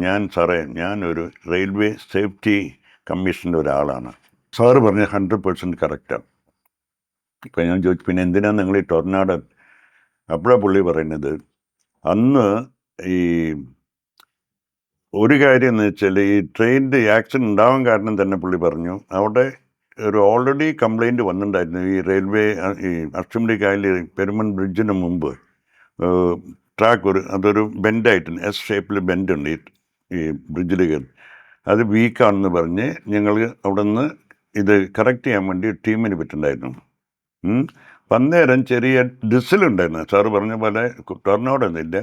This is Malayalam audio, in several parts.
ഞാനൊരു റെയിൽവേ സേഫ്റ്റി കമ്മീഷൻ്റെ ഒരാളാണ്. സാറ് പറഞ്ഞ 100% കറക്റ്റാണ്. ഇപ്പം ഞാൻ ചോദിച്ചു, പിന്നെ എന്തിനാണ് നിങ്ങൾ ഈ ടൊർണാഡോ? അപ്പോഴാണ് പുള്ളി പറയുന്നത്, അന്ന് ഈ ഒരു കാര്യം എന്ന് വെച്ചാൽ ഈ ട്രെയിനിൻ്റെ ആക്സിഡൻറ്റ് ഉണ്ടാവാൻ കാരണം തന്നെ പുള്ളി പറഞ്ഞു, അവിടെ ഒരു ഓൾറെഡി കംപ്ലൈൻറ്റ് വന്നിട്ടുണ്ടായിരുന്നു. ഈ റെയിൽവേ ഈ അഷ്ടമുടിക്കായൽ പെരുമൺ ബ്രിഡ്ജിന് മുമ്പ് ട്രാക്ക് അതൊരു ബെൻഡായിട്ടുണ്ട്, എസ് ഷേപ്പിൽ ബെൻഡുണ്ട് ഈ ബ്രിഡ്ജിൽ കയറി. അത് വീക്കാണെന്ന് പറഞ്ഞ് ഞങ്ങൾ അവിടെ നിന്ന് ഇത് കറക്റ്റ് ചെയ്യാൻ വേണ്ടി ടീമിന് പറ്റുന്നുണ്ടായിരുന്നു. അന്നേരം ചെറിയ ഡിസിലുണ്ടായിരുന്നു. സാറ് പറഞ്ഞ പോലെ ടൊർണാഡോ ഒന്നുമില്ല.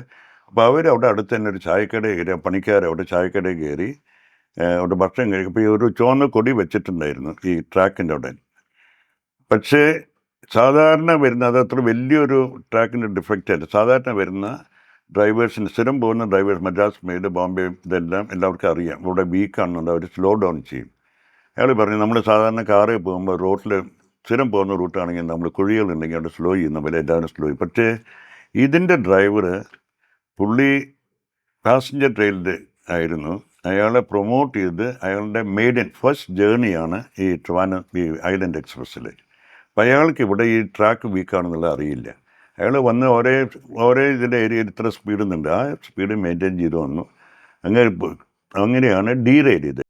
അപ്പോൾ അവരവിടെ അടുത്ത് തന്നെ ഒരു ചായക്കടയിൽ കയറി, പണിക്കാരവിടെ ചായക്കടയിൽ കയറി അവിടെ ഭക്ഷണം കഴിക്കും. അപ്പോൾ ഈ ഒരു ചുവന്ന കൊടി വെച്ചിട്ടുണ്ടായിരുന്നു ഈ ട്രാക്കിൻ്റെ അവിടെ. പക്ഷേ സാധാരണ വരുന്ന, അത് അത്ര വലിയൊരു ട്രാക്കിൻ്റെ ഡിഫക്റ്റ് അല്ല. സാധാരണ വരുന്ന ഡ്രൈവേഴ്സിന്, സ്ഥിരം പോകുന്ന ഡ്രൈവേഴ്സ്, മദ്രാസ് മെയിൽ, ബോംബെ, ഇതെല്ലാം എല്ലാവർക്കും അറിയാം ഇവിടെ വീക്കാണെന്നുണ്ട്. അവർ സ്ലോ ഡൗൺ ചെയ്യും. അയാൾ പറഞ്ഞു, നമ്മൾ സാധാരണ കാറിൽ പോകുമ്പോൾ റോട്ടിൽ സ്ഥിരം പോകുന്ന റൂട്ടാണെങ്കിൽ നമ്മൾ കുഴികളുണ്ടെങ്കിൽ അവിടെ സ്ലോ ചെയ്യുന്ന പോലെ എല്ലാവരും സ്ലോ ചെയ്യും. പക്ഷേ ഇതിൻ്റെ ഡ്രൈവർ പുള്ളി പാസഞ്ചർ ട്രെയിനിൽ ആയിരുന്നു. അയാളെ പ്രൊമോട്ട് ചെയ്ത് അയാളുടെ ഫസ്റ്റ് ജേർണിയാണ് ഈ ഐലൻഡ് എക്സ്പ്രസ്സിൽ. അപ്പം അയാൾക്ക് ഇവിടെ ഈ ട്രാക്ക് വീക്കാണെന്നുള്ളത് അറിയില്ല. അയാൾ വന്ന് ഓരോ ഇതിൻ്റെ ഏരിയയിൽ ഇത്ര സ്പീഡ് ഉണ്ട്, ആ സ്പീഡ് മെയിൻറ്റെയിൻ ചെയ്ത് വന്നു. അങ്ങനെയാണ് ഡീറെയിൽ ചെയ്തത്.